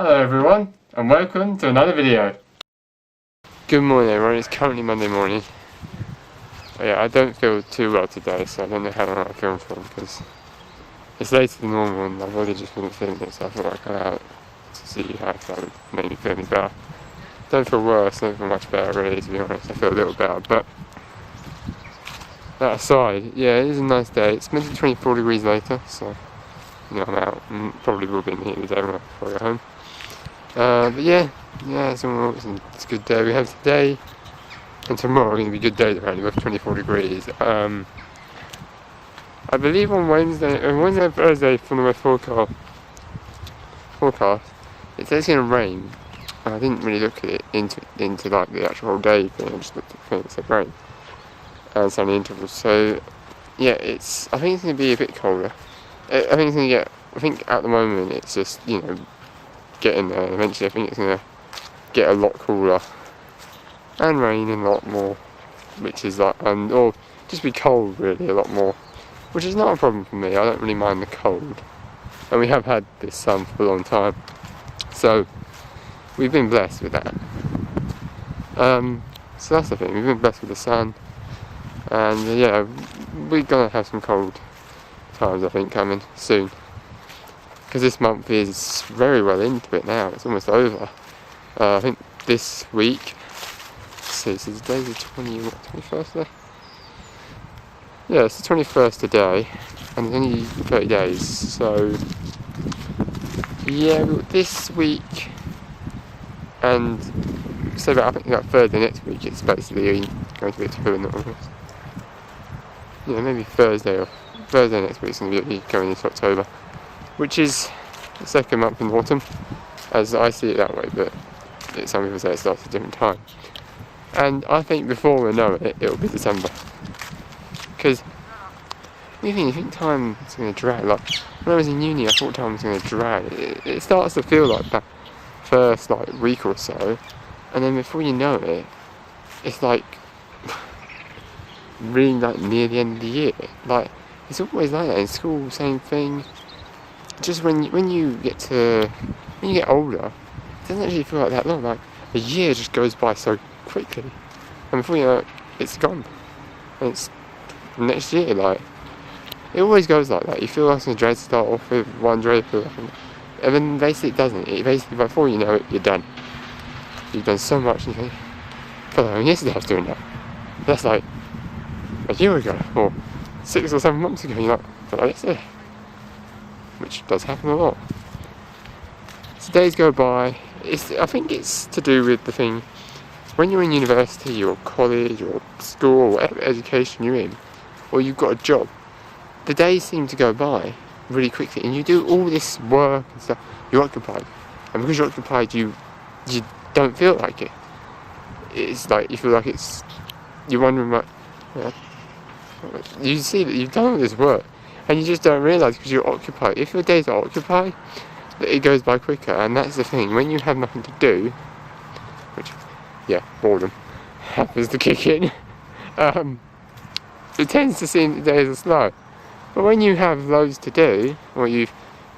Hello everyone, and welcome to another video. Good morning everyone, it's currently Monday morning. Yeah, I don't feel too well today, so I don't know how long I film for, because it's later than normal and I've already just finished filming it, so I thought I'd come out to see how that would make me feel any better. Don't feel worse, don't feel much better really, to be honest. I feel a little better, but that aside, yeah, it is a nice day. It's meant to be 24 degrees later, so you know, I'm out and probably will be in the heat today before I go home. But yeah, it's a good day. We have today and tomorrow going to be good days apparently with 24 degrees. I believe on Wednesday and Thursday from the weather forecast, it says it's going to rain. I didn't really look at it into like the actual whole day thing. I just looked at the thing that said rain and sunny intervals. So yeah, I think it's going to be a bit colder. I think at the moment it's just, you know, getting there. Eventually I think it's going to get a lot cooler and rain a lot more, which is like, or just be cold really a lot more, which is not a problem for me. I don't really mind the cold, and we have had this sun for a long time, so we've been blessed with that. So that's the thing, we've been blessed with the sun, and yeah, we're gonna have some cold times I think coming soon, because this month is very well into it now. It's almost over. I think this week, so today's the 21st day? Yeah, it's the 21st today, and it's only 30 days, so yeah, this week, and so I think about Thursday next week, it's basically going to be equivalent almost. Yeah, maybe Thursday next week is going to be going into October, which is the second month in autumn, as I see it that way, but some people say it starts at a different time. And I think before we know it, it'll be December. Because you think time is going to drag. Like when I was in uni, I thought time was going to drag. It starts to feel like that first week or so, and then before you know it, it's like really near the end of the year. Like it's always like that in school. Same thing. Just when you get older, it doesn't actually feel like that long. Like a year just goes by so quickly, and before you know it, it's gone, and it's next year. Like it always goes like that. You feel like a dread start off with one dread, and then basically it doesn't. It basically, before you know it, you're done. You've done so much, and you think, "But yesterday I was doing that." That's like a year ago, or 6 or 7 months ago. You're like, "But yesterday," which does happen a lot. So days go by. I think it's to do with the thing. When you're in university or college or school or whatever education you're in, or you've got a job, the days seem to go by really quickly, and you do all this work and stuff. You're occupied, and because you're occupied, you don't feel like it. It's like you feel like you're wondering what. You see that you've done all this work, and you just don't realise because you're occupied. If your days are occupied, it goes by quicker, and that's the thing. When you have nothing to do, which, yeah, boredom happens to kick in, it tends to seem that days are slow. But when you have loads to do, or you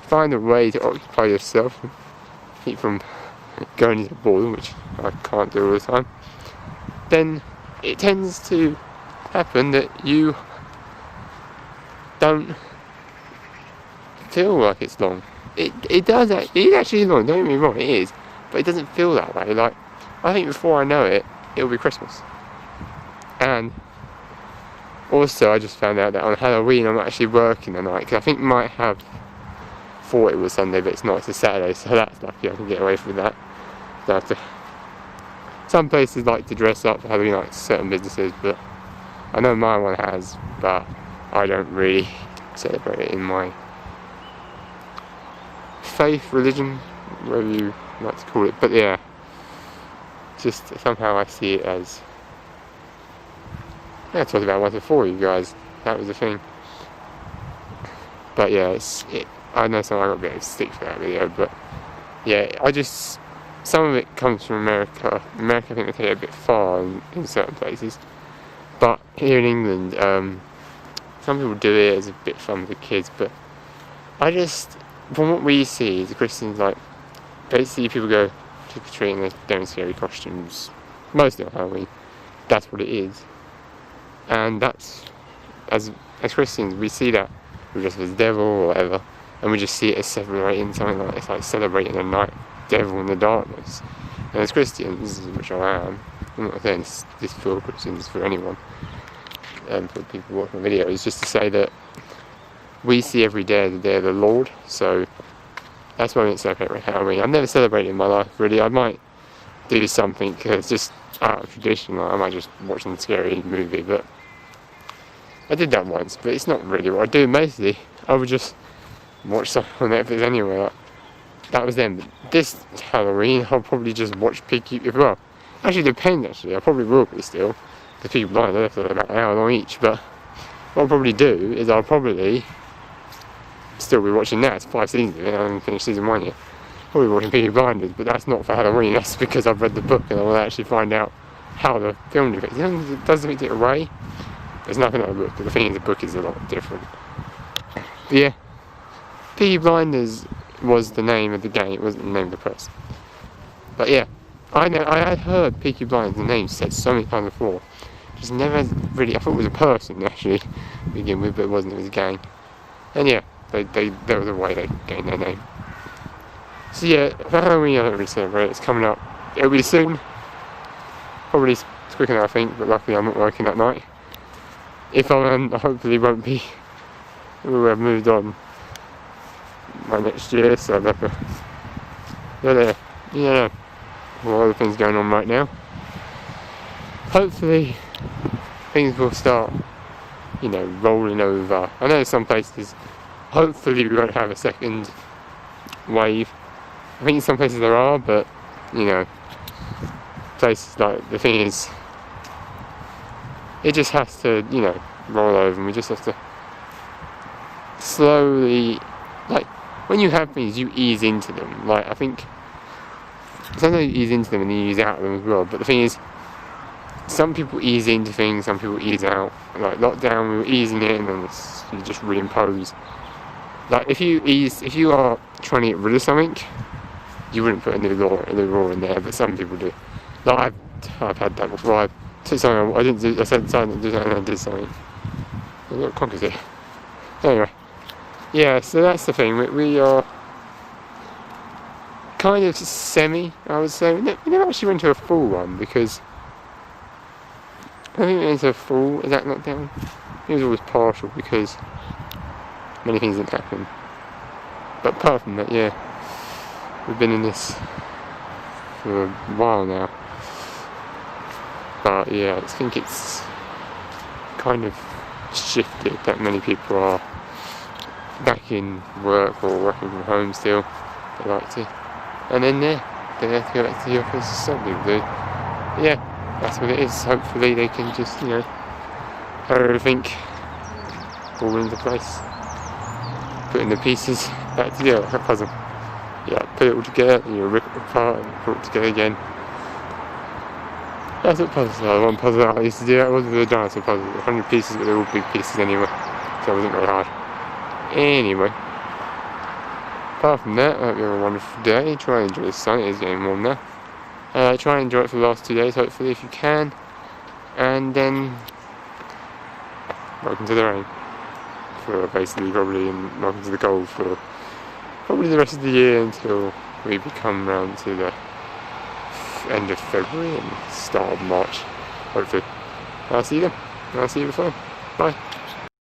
find a way to occupy yourself and keep from going into boredom, which I can't do all the time, then it tends to happen that you don't feel like it's long. It is actually long, don't get me wrong, it is, but it doesn't feel that way. Like, I think before I know it, it'll be Christmas. And also I just found out that on Halloween I'm actually working the night, because I think might have thought it was Sunday, but it's not, it's a Saturday, so that's lucky. I can get away from that. Some places like to dress up for Halloween, like certain businesses, but I know my one has, but I don't really celebrate it in my faith, religion, whatever you like to call it. But yeah, just somehow I see it as, I talked about it once before, you guys, that was the thing. But yeah, I know I got a bit of stick for that video, but yeah, some of it comes from America. I think they take it a bit far in certain places, but here in England, some people do it as a bit fun with the kids, but from what we see, the Christians basically people go trick-or-treating, they're doing scary costumes, mostly on Halloween. That's what it is. And that's, as Christians, we see that we dress as the devil or whatever, and we just see it as celebrating something like, it's like celebrating a night devil in the darkness. And as Christians, which I am, I'm not saying this for Christians, for anyone, for people watching the videos, just to say that we see every day the day of the Lord, so that's why I don't celebrate Halloween. I've never celebrated in my life, really. I might do something, it's just out of tradition, like I might just watch a scary movie, but I did that once, but it's not really what I do. Mostly, I would just watch stuff on Netflix anyway, like, that was then. But this Halloween, I'll probably just watch Peaky, well, actually depends actually, I probably will be still, because Peaky Blinders, they're about an hour long each, but what I'll probably do is I'll probably still be watching that. It's 5 seasons of it, I haven't finished season 1 yet. Probably watching Peaky Blinders, but that's not for Halloween, that's because I've read the book and I will actually find out how the film depicts. It does depict it away. There's nothing like the book, but the thing is the book is a lot different. But yeah, Peaky Blinders was the name of the game, it wasn't the name of the person. But yeah, I had heard Peaky Blinders, the name said so many times before. Just never really, I thought it was a person actually to begin with, but it wasn't, it was a gang. And yeah, that was the way they gained their name. So yeah, for Halloween I don't really celebrate, it's coming up. It'll be soon. Probably it's quicker than I think, but luckily I'm not working that night. If I am, I hopefully won't be. We will have moved on by next year, so I'll have to. Yeah, a lot of things going on right now. Hopefully things will start, rolling over. I know some places, hopefully we won't have a second wave. I think in some places there are, but places like, the thing is, it just has to, roll over, and we just have to slowly, like, when you have things, you ease into them. Like, I think sometimes you ease into them and you ease out of them as well, but the thing is, some people ease into things, some people ease out. Like lockdown, we were easing in and you just reimpose. Like if you are trying to get rid of something, you wouldn't put a new law in there, but some people do. Like I've had that before. I took something I didn't do. I said something, do something, and I did something. I've got conkers here. Anyway, yeah. So that's the thing. We are kind of semi, I would say. We never actually went to a full one because I think we went to a full exact lockdown. It was always partial because many things didn't happen. But apart from that, yeah, we've been in this for a while now. But yeah, I think it's kind of shifted that many people are back in work or working from home still. They like to. And then they have to go back to the office, some people do. But yeah, that's what it is. Hopefully they can just, have everything all into place. Putting the pieces back together like a puzzle. Yeah, put it all together, and rip it apart and put it together again. That's what puzzles are. One puzzle I used to do that was with a dinosaur puzzle. 100 pieces, but they're all big pieces anyway. So it wasn't very hard. Anyway. Apart from that, I hope you have a wonderful day. Try and enjoy the sun, it is getting warm now. Try and enjoy it for the last 2 days, hopefully, if you can. And then, welcome to the rain. For basically, probably, and welcome to the cold for probably the rest of the year until we come round to the end of February and start of March, hopefully. I'll see you then. I'll see you before. Bye.